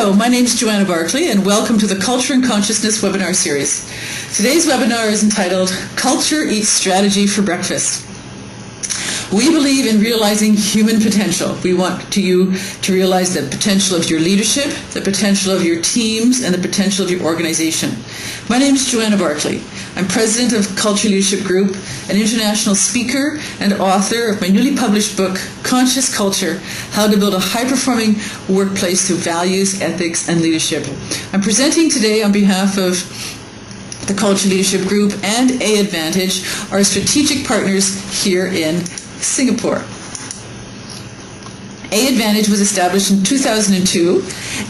Hello, my name is Joanna Barclay, and welcome to the Culture and Consciousness webinar series. Today's webinar is entitled Culture Eats Strategy for Breakfast. We believe in realizing human potential. We want you to realize the potential of your leadership, the potential of your teams, and the potential of your organization. My name is Joanna Barclay. I'm president of Culture Leadership Group, an international speaker and author of my newly published book, Conscious Culture: How to Build a High-Performing Workplace Through Values, Ethics, and Leadership. I'm presenting today on behalf of the Culture Leadership Group and A-Advantage, our strategic partners here in Singapore. A-Advantage was established in 2002,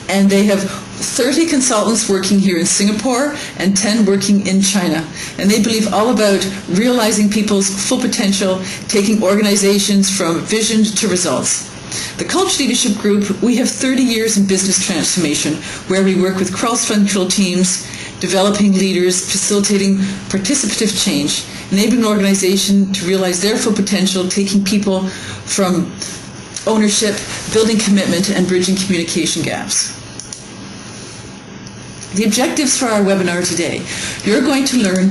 and they have 30 consultants working here in Singapore and 10 working in China. And they believe all about realizing people's full potential, taking organizations from vision to results. The Culture Leadership Group, we have 30 years in business transformation, where we work with cross-functional teams, developing leaders, facilitating participative change, enabling an organization to realize their full potential, taking people from ownership, building commitment, and bridging communication gaps. The objectives for our webinar today: you're going to learn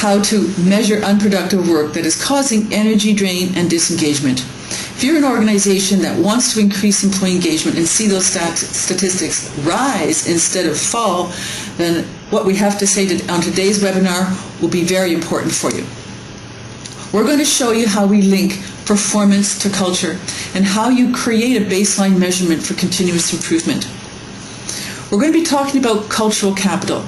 how to measure unproductive work that is causing energy drain and disengagement. If you're an organization that wants to increase employee engagement and see those statistics rise instead of fall, then what we have to say on today's webinar will be very important for you. We're going to show you how we link performance to culture and how you create a baseline measurement for continuous improvement. We're going to be talking about cultural capital,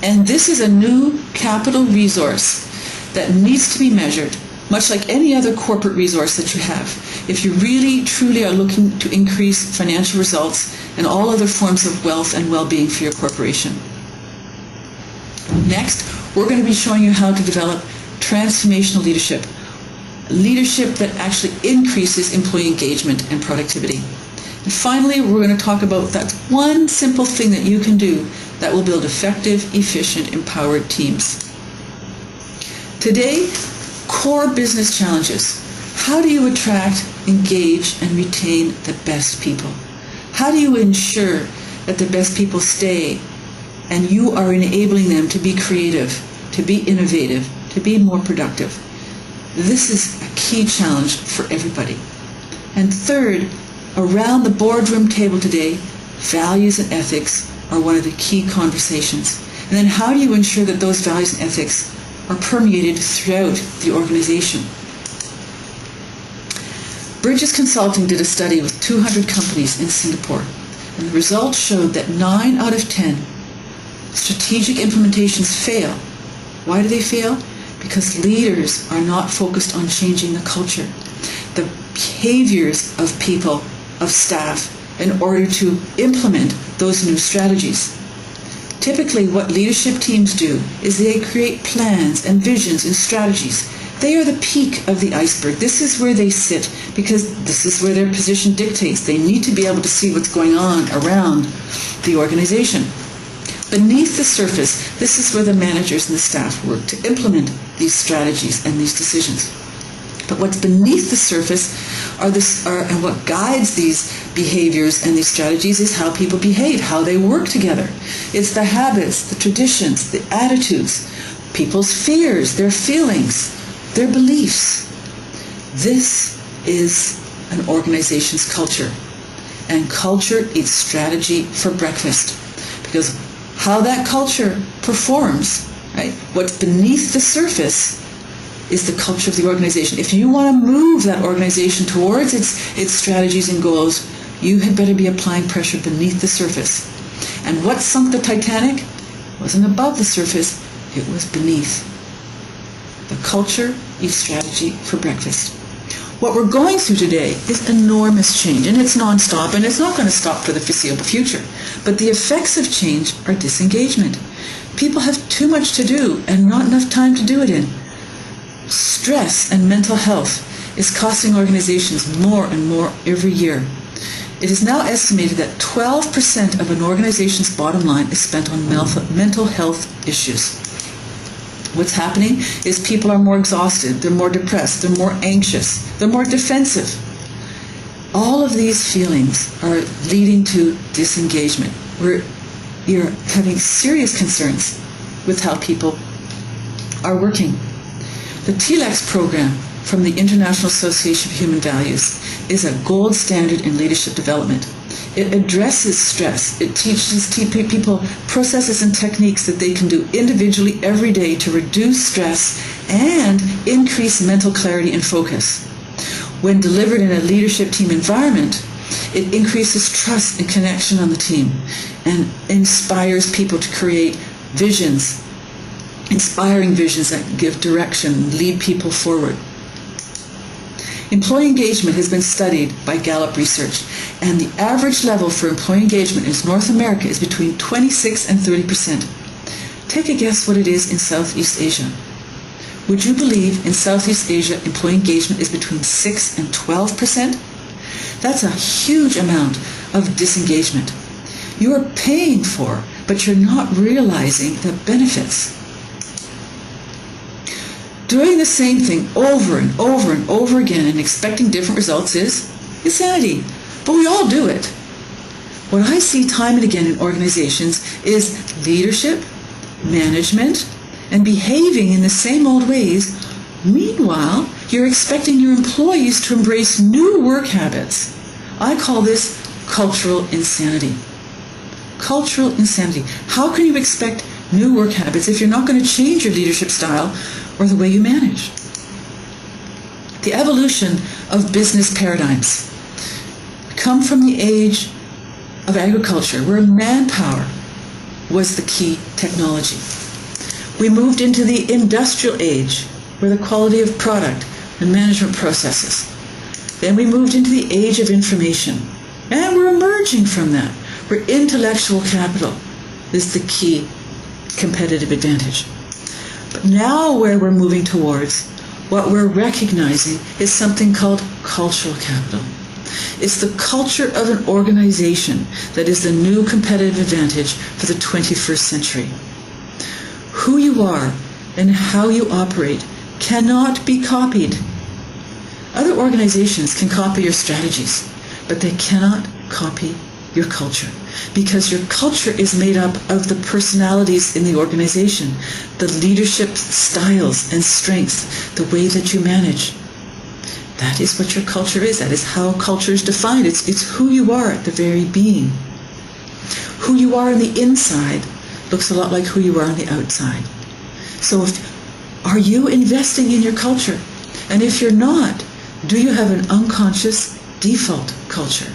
and this is a new capital resource that needs to be measured, much like any other corporate resource that you have, if you really, truly are looking to increase financial results and all other forms of wealth and well-being for your corporation. Next, we're going to be showing you how to develop transformational leadership, leadership that actually increases employee engagement and productivity. And finally, we're going to talk about that one simple thing that you can do that will build effective, efficient, empowered teams. Today, core business challenges. How do you attract, engage, and retain the best people? How do you ensure that the best people stay and you are enabling them to be creative, to be innovative, to be more productive? This is a key challenge for everybody. And third, around the boardroom table today, values and ethics are one of the key conversations. And then how do you ensure that those values and ethics are permeated throughout the organization? Bridges Consulting did a study with 200 companies in Singapore, and the results showed that 9 out of 10 strategic implementations fail. Why do they fail? Because leaders are not focused on changing the culture, the behaviors of people, of staff, in order to implement those new strategies. Typically, what leadership teams do is they create plans and visions and strategies. They are the peak of the iceberg. This is where they sit because this is where their position dictates. They need to be able to see what's going on around the organization. Beneath the surface, this is where the managers and the staff work to implement these strategies and these decisions. But what's beneath the surface and what guides these behaviors and these strategies is how people behave, how they work together. It's the habits, the traditions, the attitudes, people's fears, their feelings, their beliefs. This is an organization's culture. And culture eats strategy for breakfast. Because how that culture performs, right? What's beneath the surface is the culture of the organization. If you want to move that organization towards its strategies and goals, you had better be applying pressure beneath the surface. And what sunk the Titanic wasn't above the surface, it was beneath. The culture eats strategy for breakfast. What we're going through today is enormous change, and it's nonstop, and it's not going to stop for the foreseeable future. But the effects of change are disengagement. People have too much to do and not enough time to do it in. Stress and mental health is costing organizations more and more every year. It is now estimated that 12% of an organization's bottom line is spent on mental health issues. What's happening is people are more exhausted, they're more depressed, they're more anxious, they're more defensive. All of these feelings are leading to disengagement, where you're having serious concerns with how people are working. The TLAX program from the International Association of Human Values is a gold standard in leadership development. It addresses stress. It teaches people processes and techniques that they can do individually every day to reduce stress and increase mental clarity and focus. When delivered in a leadership team environment, it increases trust and connection on the team and inspires people to create visions, inspiring visions that give direction, lead people forward. Employee engagement has been studied by Gallup research, and the average level for employee engagement in North America is between 26 and 30%. Take a guess what it is in Southeast Asia. Would you believe in Southeast Asia employee engagement is between 6 and 12%? That's a huge amount of disengagement. You are paying for, but you're not realizing the benefits. Doing the same thing over and over and over again and expecting different results is insanity. But we all do it. What I see time and again in organizations is leadership, management, and behaving in the same old ways. Meanwhile, you're expecting your employees to embrace new work habits. I call this cultural insanity. Cultural insanity. How can you expect new work habits if you're not going to change your leadership style or the way you manage? The evolution of business paradigms come from the age of agriculture, where manpower was the key technology. We moved into the industrial age, where the quality of product and management processes. Then we moved into the age of information, and we're emerging from that, where intellectual capital is the key competitive advantage. But now where we're moving towards, what we're recognizing is something called cultural capital. It's the culture of an organization that is the new competitive advantage for the 21st century. Who you are and how you operate cannot be copied. Other organizations can copy your strategies, but they cannot copy your culture, because your culture is made up of the personalities in the organization, the leadership styles and strengths, the way that you manage. That is what your culture is. That is how culture is defined. It's who you are at the very being. Who you are on the inside looks a lot like who you are on the outside. So are you investing in your culture? And if you're not, do you have an unconscious default culture?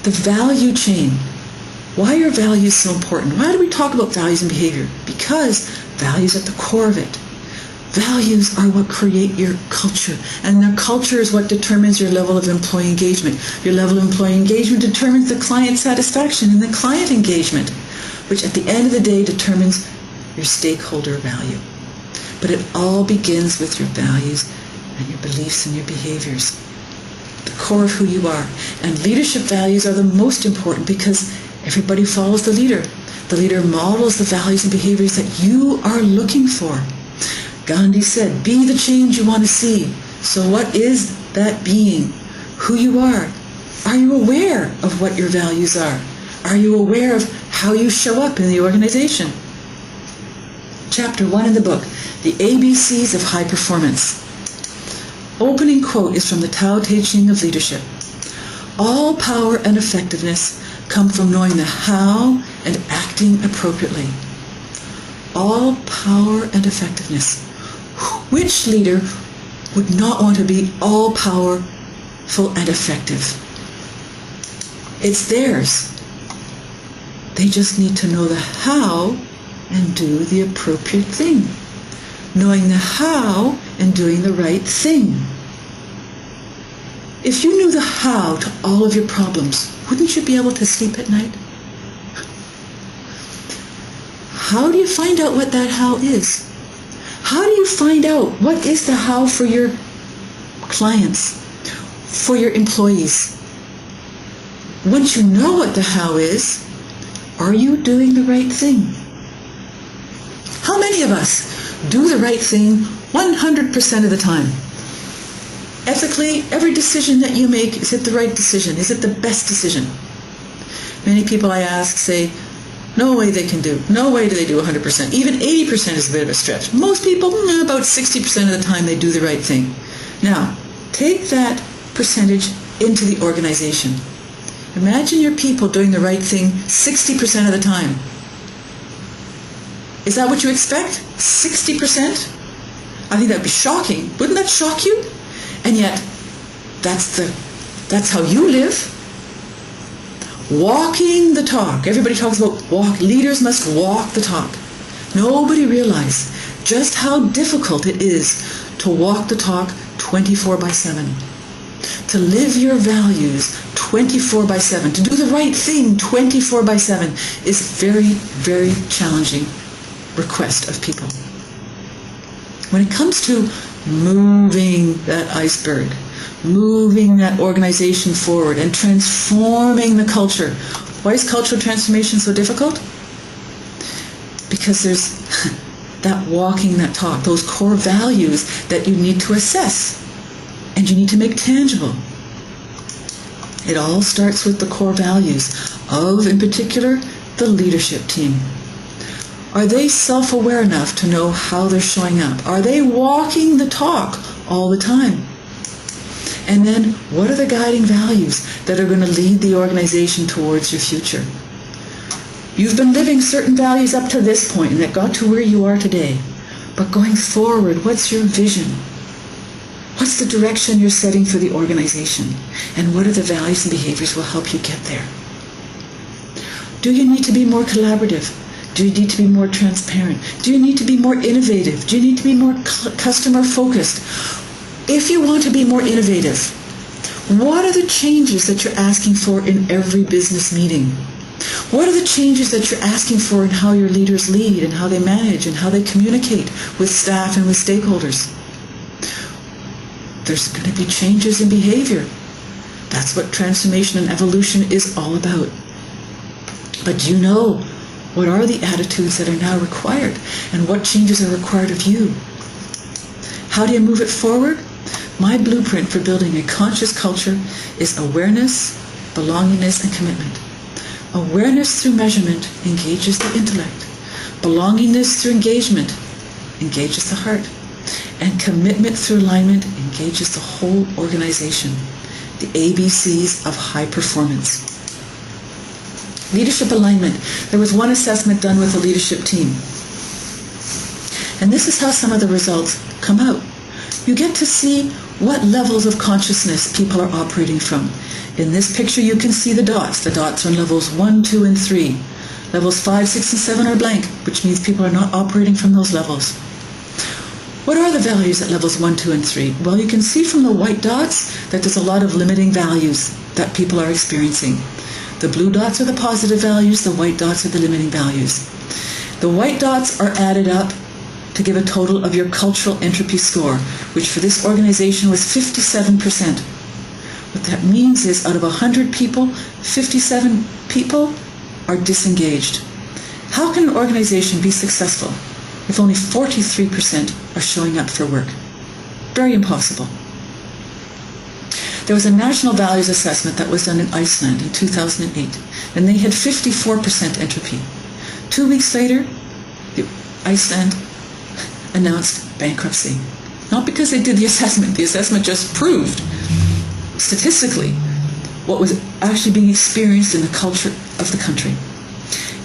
The value chain. Why are values so important? Why do we talk about values and behavior? Because values are at the core of it. Values are what create your culture, and the culture is what determines your level of employee engagement. Your level of employee engagement determines the client satisfaction and the client engagement, which at the end of the day determines your stakeholder value. But it all begins with your values and your beliefs and your behaviors, the core of who you are. And leadership values are the most important because everybody follows the leader. The leader models the values and behaviors that you are looking for. Gandhi said, be the change you want to see. So what is that being? Who you are? Are you aware of what your values are? Are you aware of how you show up in the organization? Chapter 1 in the book, The ABCs of High Performance. Opening quote is from the Tao Te Ching of Leadership. All power and effectiveness come from knowing the how and acting appropriately. All power and effectiveness. Which leader would not want to be all powerful and effective? It's theirs. They just need to know the how and do the appropriate thing. Knowing the how and doing the right thing. If you knew the how to all of your problems, wouldn't you be able to sleep at night? How do you find out what that how is? How do you find out what is the how for your clients, for your employees? Once you know what the how is, are you doing the right thing? How many of us do the right thing 100% of the time? ethically, every decision that you make, is it the right decision? Is it the best decision? Many people I ask say, no way they can do. No way do they do 100%. Even 80% is a bit of a stretch. Most people, about 60% of the time, they do the right thing. Now, take that percentage into the organization. Imagine your people doing the right thing 60% of the time. Is that what you expect? 60%? I think that would be shocking. Wouldn't that shock you? And yet, that's how you live. Walking the talk. Everybody talks about walk. Leaders must walk the talk. Nobody realizes just how difficult it is to walk the talk 24/7. To live your values 24/7. To do the right thing 24/7 is very, very challenging request of people. When it comes to moving that iceberg, moving that organization forward and transforming the culture. Why is cultural transformation so difficult? Because there's that walking that talk, those core values that you need to assess and you need to make tangible. It all starts with the core values of, in particular, the leadership team. Are they self-aware enough to know how they're showing up? Are they walking the talk all the time? And then, what are the guiding values that are going to lead the organization towards your future? You've been living certain values up to this point, and that got to where you are today. But going forward, what's your vision? What's the direction you're setting for the organization? And what are the values and behaviors that will help you get there? Do you need to be more collaborative? Do you need to be more transparent? Do you need to be more innovative? Do you need to be more customer focused? If you want to be more innovative, what are the changes that you're asking for in every business meeting? What are the changes that you're asking for in how your leaders lead and how they manage and how they communicate with staff and with stakeholders? There's going to be changes in behavior. That's what transformation and evolution is all about. But do you know what are the attitudes that are now required and what changes are required of you? How do you move it forward? My blueprint for building a conscious culture is awareness, belongingness, and commitment. Awareness through measurement engages the intellect. Belongingness through engagement engages the heart. And commitment through alignment engages the whole organization. The ABCs of high performance. Leadership alignment. There was one assessment done with the leadership team. And this is how some of the results come out. You get to see what levels of consciousness people are operating from. In this picture you can see the dots. The dots are in levels 1, 2, and 3. Levels 5, 6, and 7 are blank, which means people are not operating from those levels. What are the values at levels 1, 2, and 3? Well, you can see from the white dots that there's a lot of limiting values that people are experiencing. The blue dots are the positive values, the white dots are the limiting values. The white dots are added up to give a total of your cultural entropy score, which for this organization was 57%. What that means is out of 100 people, 57 people are disengaged. How can an organization be successful if only 43% are showing up for work? Very impossible. There was a national values assessment that was done in Iceland in 2008, and they had 54% entropy. 2 weeks later, Iceland announced bankruptcy. Not because they did the assessment just proved statistically what was actually being experienced in the culture of the country.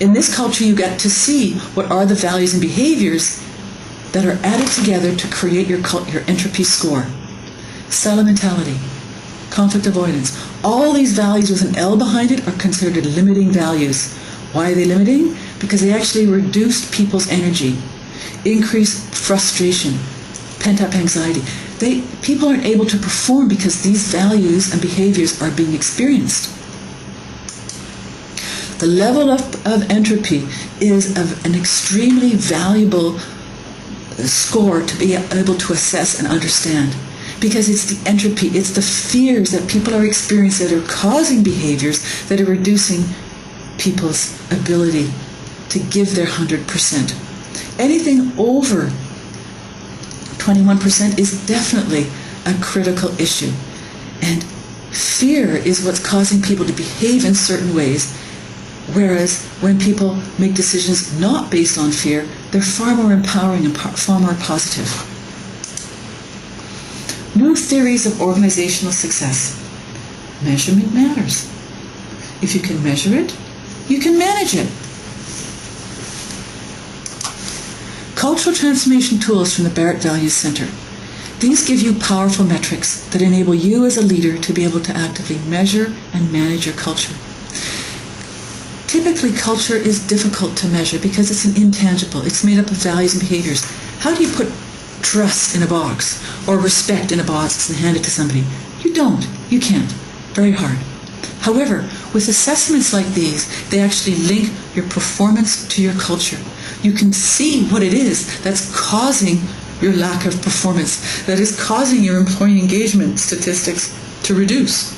In this culture, you get to see what are the values and behaviors that are added together to create your entropy score. Seller mentality, conflict avoidance. All these values with an L behind it are considered limiting values. Why are they limiting? Because they actually reduced people's energy, increased frustration, pent-up anxiety. People aren't able to perform because these values and behaviors are being experienced. The level of entropy is an extremely valuable score to be able to assess and understand, because it's the entropy, it's the fears that people are experiencing that are causing behaviors that are reducing people's ability to give their 100%. Anything over 21% is definitely a critical issue. And fear is what's causing people to behave in certain ways, whereas when people make decisions not based on fear, they're far more empowering and far more positive. New theories of organizational success. Measurement matters. If you can measure it, you can manage it. Cultural transformation tools from the Barrett Values Center. These give you powerful metrics that enable you as a leader to be able to actively measure and manage your culture. Typically, culture is difficult to measure because it's an intangible. It's made up of values and behaviors. How do you put trust in a box or respect in a box and hand it to somebody? You don't. You can't. Very hard. However, with assessments like these, they actually link your performance to your culture. You can see what it is that's causing your lack of performance, that is causing your employee engagement statistics to reduce.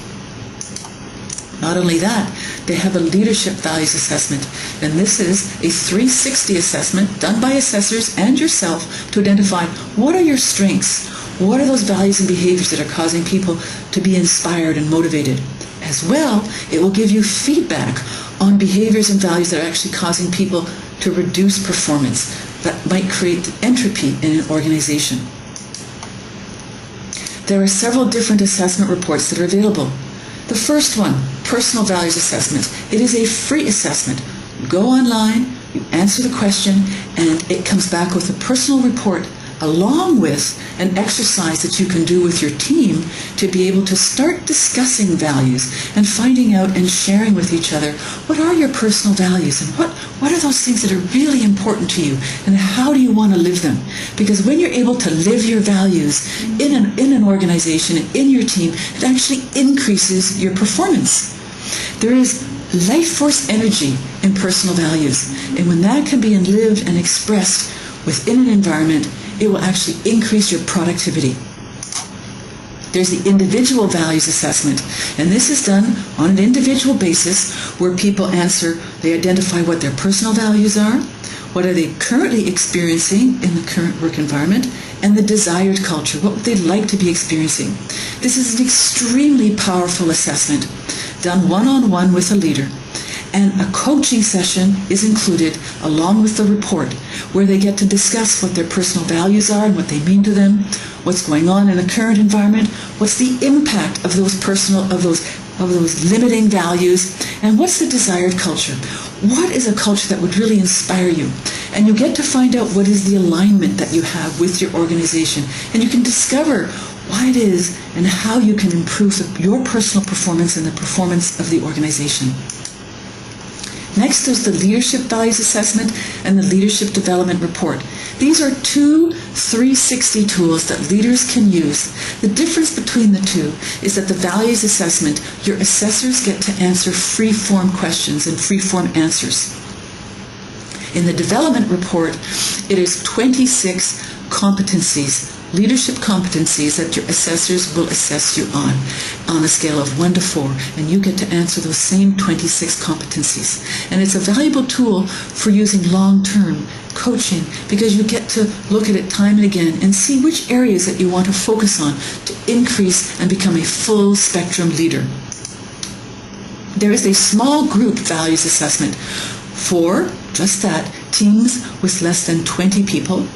Not only that, they have a leadership values assessment, and this is a 360 assessment done by assessors and yourself to identify what are your strengths, what are those values and behaviors that are causing people to be inspired and motivated. As well, it will give you feedback on behaviors and values that are actually causing people to reduce performance, that might create entropy in an organization. There are several different assessment reports that are available. The first one, Personal Values Assessment. It is a free assessment. You go online, you answer the question, and it comes back with a personal report along with an exercise that you can do with your team to be able to start discussing values and finding out and sharing with each other what are your personal values and what are those things that are really important to you and how do you want to live them. Because when you're able to live your values in an organization and in your team, it actually increases your performance. There is life force energy in personal values, and when that can be lived and expressed within an environment, it will actually increase your productivity. There's the individual values assessment, and this is done on an individual basis where people answer, they identify what their personal values are, what are they currently experiencing in the current work environment, and the desired culture, what would they like to be experiencing. This is an extremely powerful assessment done one-on-one with a leader. And a coaching session is included along with the report where they get to discuss what their personal values are and what they mean to them, what's going on in the current environment, what's the impact of those limiting values, and what's the desired culture. What is a culture that would really inspire you? And you get to find out what is the alignment that you have with your organization. And you can discover why it is and how you can improve your personal performance and the performance of the organization. Next is the Leadership Values Assessment and the Leadership Development Report. These are two 360 tools that leaders can use. The difference between the two is that the Values Assessment, your assessors get to answer free-form questions and free-form answers. In the Development Report, it is 26 competencies, leadership competencies that your assessors will assess you on a scale of 1 to 4, and you get to answer those same 26 competencies. And it's a valuable tool for using long-term coaching because you get to look at it time and again and see which areas that you want to focus on to increase and become a full spectrum leader. There is a small group values assessment for just that, teams with less than 20 people.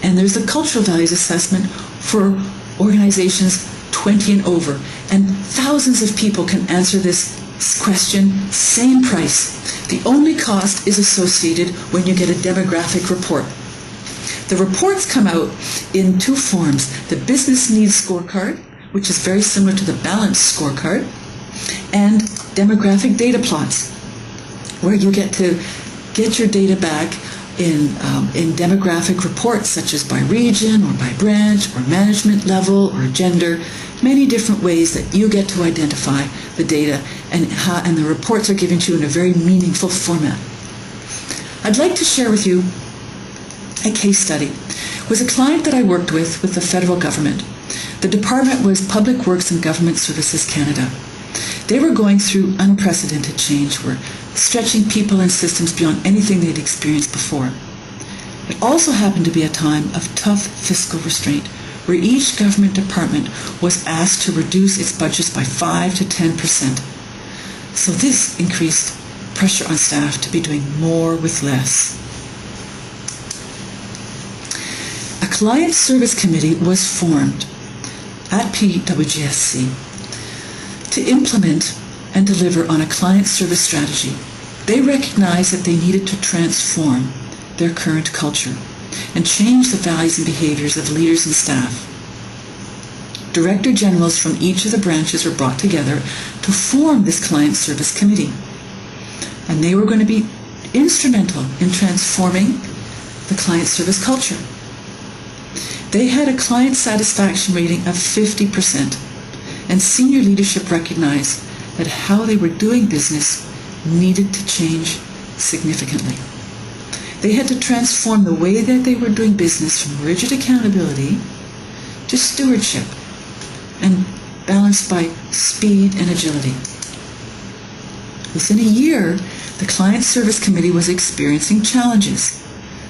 And there's the cultural values assessment for organizations 20 and over. And thousands of people can answer this question, same price. The only cost is associated when you get a demographic report. The reports come out in two forms. The business needs scorecard, which is very similar to the balanced scorecard, and demographic data plots, where you get to get your data back in demographic reports, such as by region or by branch or management level or gender, many different ways that you get to identify the data and the reports are given to you in a very meaningful format. I'd like to share with you a case study. It was a client that I worked with the federal government. The department was Public Works and Government Services Canada. They were going through unprecedented change, were stretching people and systems beyond anything they'd experienced before. It also happened to be a time of tough fiscal restraint, where each government department was asked to reduce its budgets by 5 to 10%. So this increased pressure on staff to be doing more with less. A client service committee was formed at PWGSC to implement and deliver on a client service strategy. They recognized that they needed to transform their current culture and change the values and behaviors of leaders and staff. Director generals from each of the branches were brought together to form this client service committee. And they were going to be instrumental in transforming the client service culture. They had a client satisfaction rating of 50%, and senior leadership recognized that how they were doing business needed to change significantly. They had to transform the way that they were doing business from rigid accountability to stewardship and balanced by speed and agility. Within a year, the Client Service Committee was experiencing challenges.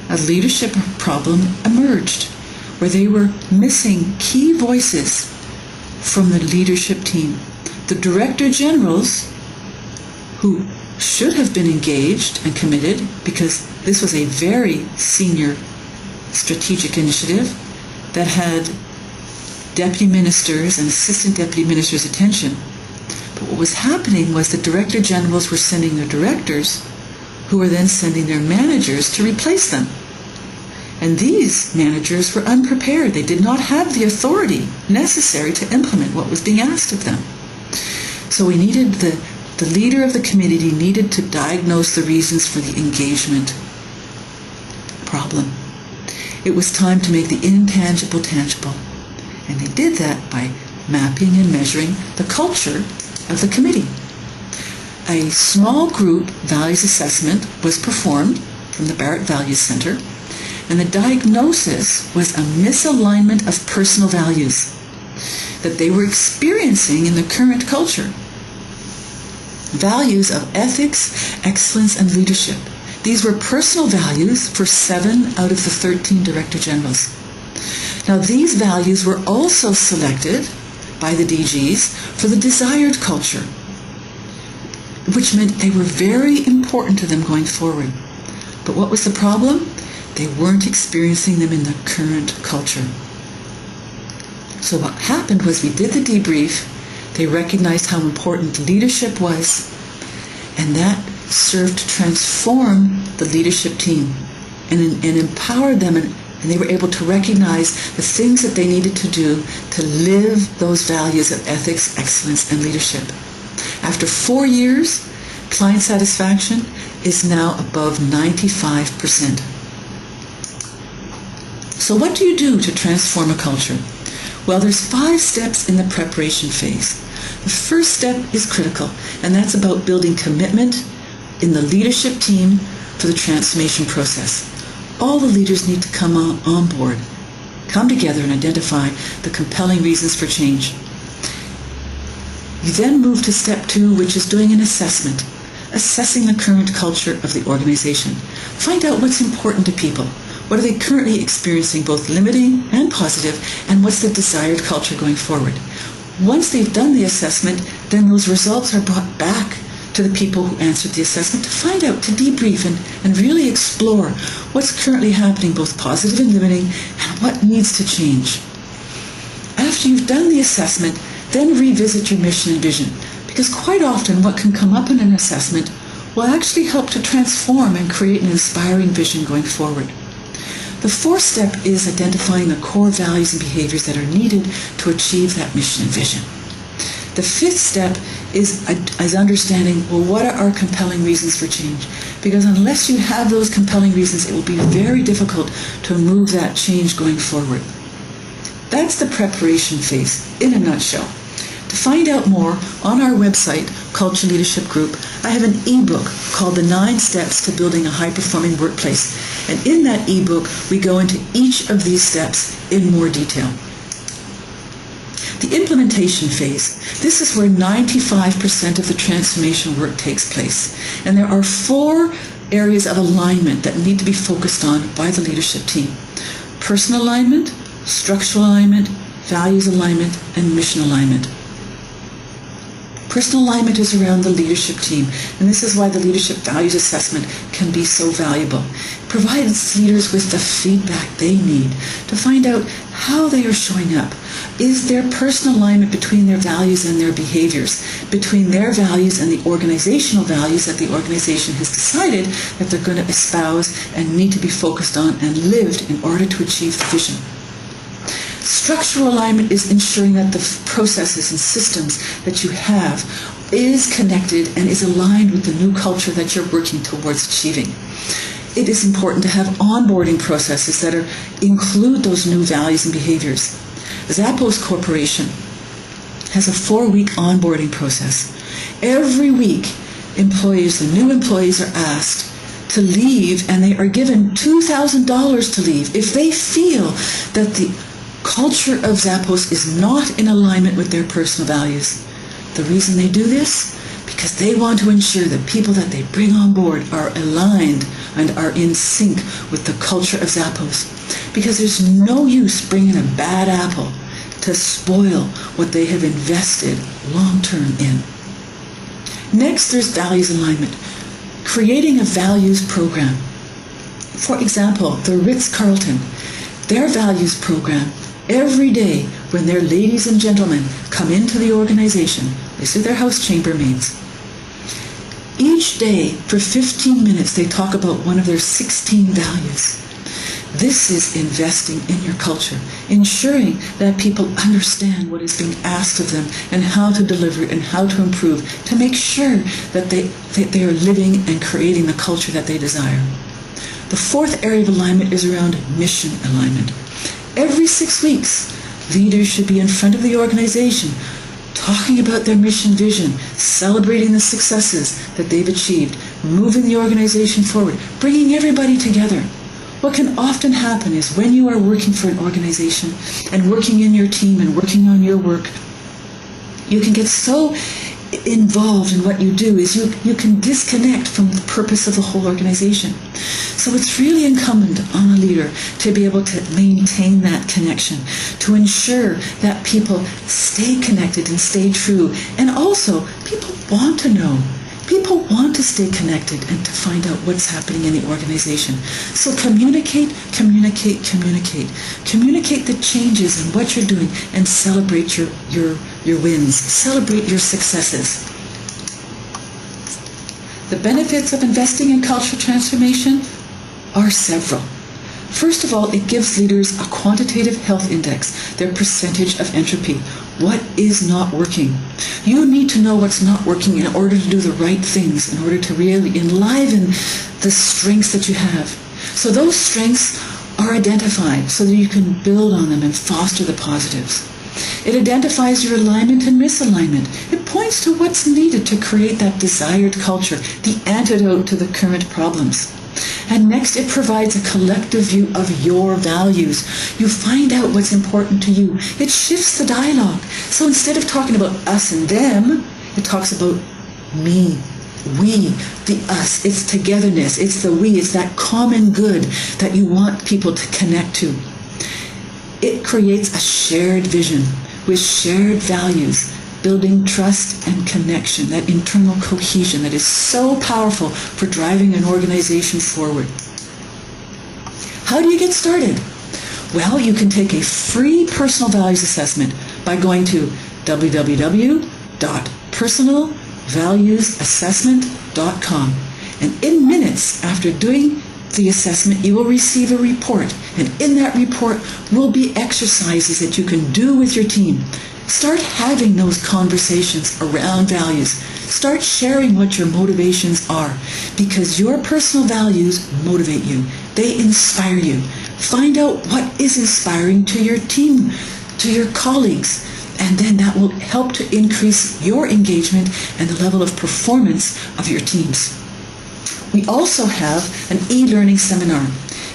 A leadership problem emerged where they were missing key voices from the leadership team. The Director Generals, who should have been engaged and committed because this was a very senior strategic initiative that had deputy ministers and assistant deputy ministers' attention. But what was happening was the Director Generals were sending their directors, who were then sending their managers to replace them. And these managers were unprepared. They did not have the authority necessary to implement what was being asked of them. So we needed the leader of the committee needed to diagnose the reasons for the engagement problem. It was time to make the intangible tangible. And they did that by mapping and measuring the culture of the committee. A small group values assessment was performed from the Barrett Values Center, and the diagnosis was a misalignment of personal values that they were experiencing in the current culture. Values of ethics, excellence, and leadership. These were personal values for 7 out of the 13 Director Generals. Now, these values were also selected by the DGs for the desired culture, which meant they were very important to them going forward. But what was the problem? They weren't experiencing them in the current culture. So what happened was we did the debrief. They recognized how important leadership was, and that served to transform the leadership team and empowered them, and they were able to recognize the things that they needed to do to live those values of ethics, excellence, and leadership. After 4 years, client satisfaction is now above 95%. So what do you do to transform a culture? Well, there's 5 steps in the preparation phase. The first step is critical, and that's about building commitment in the leadership team for the transformation process. All the leaders need to come on board, come together and identify the compelling reasons for change. You then move to step 2, which is doing an assessment, assessing the current culture of the organization. Find out what's important to people. What are they currently experiencing, both limiting and positive, and what's the desired culture going forward? Once they've done the assessment, then those results are brought back to the people who answered the assessment to find out, to debrief and really explore what's currently happening, both positive and limiting, and what needs to change. After you've done the assessment, then revisit your mission and vision, because quite often what can come up in an assessment will actually help to transform and create an inspiring vision going forward. The 4th step is identifying the core values and behaviors that are needed to achieve that mission and vision. The 5th step is understanding, well, what are our compelling reasons for change? Because unless you have those compelling reasons, it will be very difficult to move that change going forward. That's the preparation phase in a nutshell. To find out more, on our website, Culture Leadership Group, I have an ebook called The 9 Steps to Building a High-Performing Workplace. And in that ebook, we go into each of these steps in more detail. The implementation phase. This is where 95% of the transformation work takes place. And there are 4 areas of alignment that need to be focused on by the leadership team. Personal alignment, structural alignment, values alignment, and mission alignment. Personal alignment is around the leadership team, and this is why the leadership values assessment can be so valuable. It provides leaders with the feedback they need to find out how they are showing up. Is there personal alignment between their values and their behaviors, between their values and the organizational values that the organization has decided that they're going to espouse and need to be focused on and lived in order to achieve the vision? Structural alignment is ensuring that the processes and systems that you have is connected and is aligned with the new culture that you're working towards achieving. It is important to have onboarding processes that include those new values and behaviors. Zappos Corporation has a 4-week onboarding process. Every week, the new employees are asked to leave, and they are given $2,000 to leave if they feel that the culture of Zappos is not in alignment with their personal values. The reason they do this? Because they want to ensure that people that they bring on board are aligned and are in sync with the culture of Zappos. Because there's no use bringing a bad apple to spoil what they have invested long-term in. Next, there's values alignment. Creating a values program. For example, the Ritz-Carlton, their values program, every day when their ladies and gentlemen come into the organization, these are their house chambermaids. Each day for 15 minutes they talk about one of their 16 values. This is investing in your culture, ensuring that people understand what is being asked of them and how to deliver and how to improve to make sure that they are living and creating the culture that they desire. The fourth area of alignment is around mission alignment. Every 6 weeks, leaders should be in front of the organization, talking about their mission vision, celebrating the successes that they've achieved, moving the organization forward, bringing everybody together. What can often happen is when you are working for an organization and working in your team and working on your work, you can get so involved in what you do is you can disconnect from the purpose of the whole organization. So it's really incumbent on a leader to be able to maintain that connection, to ensure that people stay connected and stay true. And also, people want to know. People want to stay connected and to find out what's happening in the organization. So communicate, communicate, communicate. Communicate the changes and what you're doing and celebrate your wins. Celebrate your successes. The benefits of investing in cultural transformation are several. First of all, it gives leaders a quantitative health index, their percentage of entropy. What is not working? You need to know what's not working in order to do the right things, in order to really enliven the strengths that you have. So those strengths are identified so that you can build on them and foster the positives. It identifies your alignment and misalignment. It points to what's needed to create that desired culture, the antidote to the current problems. And next, it provides a collective view of your values. You find out what's important to you. It shifts the dialogue. So instead of talking about us and them, it talks about me, we, the us. It's togetherness. It's the we. It's that common good that you want people to connect to. It creates a shared vision with shared values, building trust and connection, that internal cohesion that is so powerful for driving an organization forward. How do you get started? Well, you can take a free personal values assessment by going to www.personalvaluesassessment.com. And in minutes after doing the assessment, you will receive a report. And in that report will be exercises that you can do with your team. Start having those conversations around values. Start sharing what your motivations are, because your personal values motivate you. They inspire you. Find out what is inspiring to your team, to your colleagues, and then that will help to increase your engagement and the level of performance of your teams. We also have an e-learning seminar.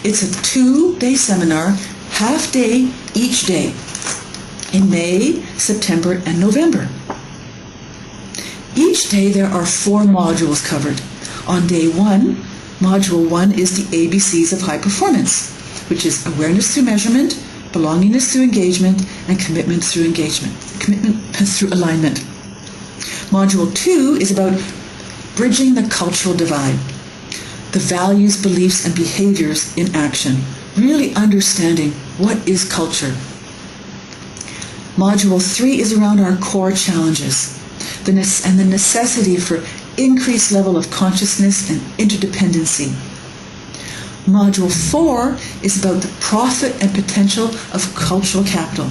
It's a 2-day seminar, half day each day, in May, September, and November. Each day there are 4 modules covered. On day 1, module 1 is the ABCs of high performance, which is awareness through measurement, belongingness through engagement, and commitment through engagement. Commitment through alignment. Module 2 is about bridging the cultural divide. The values, beliefs, and behaviors in action. Really understanding what is culture. Module 3 is around our core challenges and the necessity for increased level of consciousness and interdependency. Module 4 is about the profit and potential of cultural capital.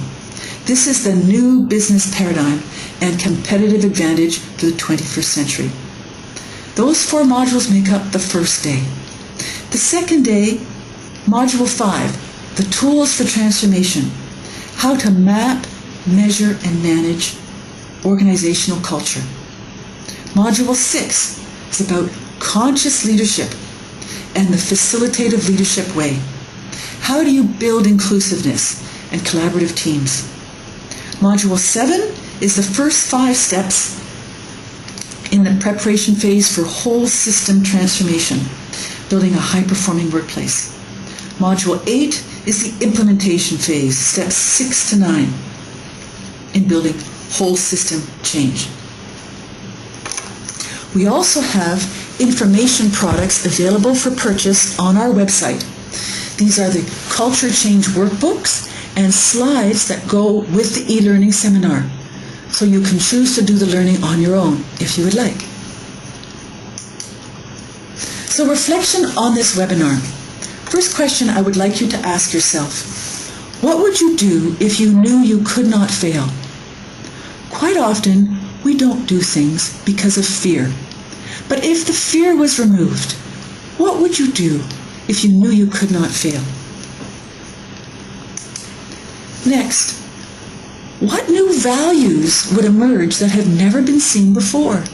This is the new business paradigm and competitive advantage for the 21st century. Those 4 modules make up the first day. The second day, Module 5, the tools for transformation, how to map, measure, and manage organizational culture. Module 6 is about conscious leadership and the facilitative leadership way. How do you build inclusiveness and collaborative teams? Module 7 is the first 5 steps in the preparation phase for whole system transformation, building a high-performing workplace. Module 8 is the implementation phase, steps 6 to 9, in building whole system change. We also have information products available for purchase on our website. These are the Culture Change workbooks and slides that go with the e-learning seminar. So you can choose to do the learning on your own if you would like. So reflection on this webinar. First question I would like you to ask yourself. What would you do if you knew you could not fail? Quite often, we don't do things because of fear. But if the fear was removed, what would you do if you knew you could not fail? Next, what new values would emerge that have never been seen before?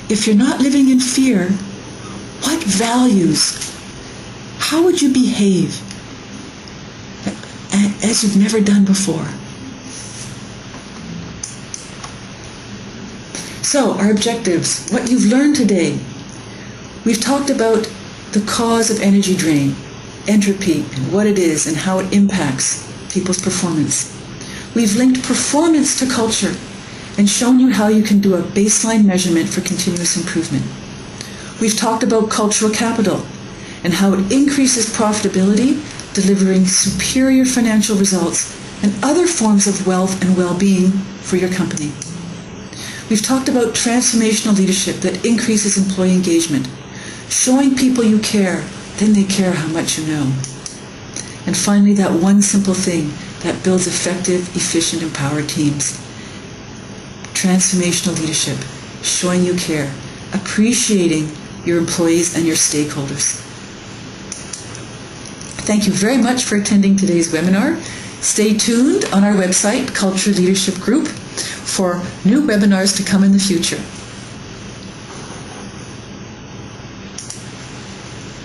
If you're not living in fear, what values, how would you behave as you've never done before? So, our objectives, what you've learned today. We've talked about the cause of energy drain, entropy, and what it is and how it impacts people's performance. We've linked performance to culture and shown you how you can do a baseline measurement for continuous improvement. We've talked about cultural capital and how it increases profitability, delivering superior financial results and other forms of wealth and well-being for your company. We've talked about transformational leadership that increases employee engagement, showing people you care, then they care how much you know. And finally, that one simple thing that builds effective, efficient, empowered teams. Transformational leadership, showing you care, appreciating your employees and your stakeholders. Thank you very much for attending today's webinar. Stay tuned on our website, Culture Leadership Group, for new webinars to come in the future.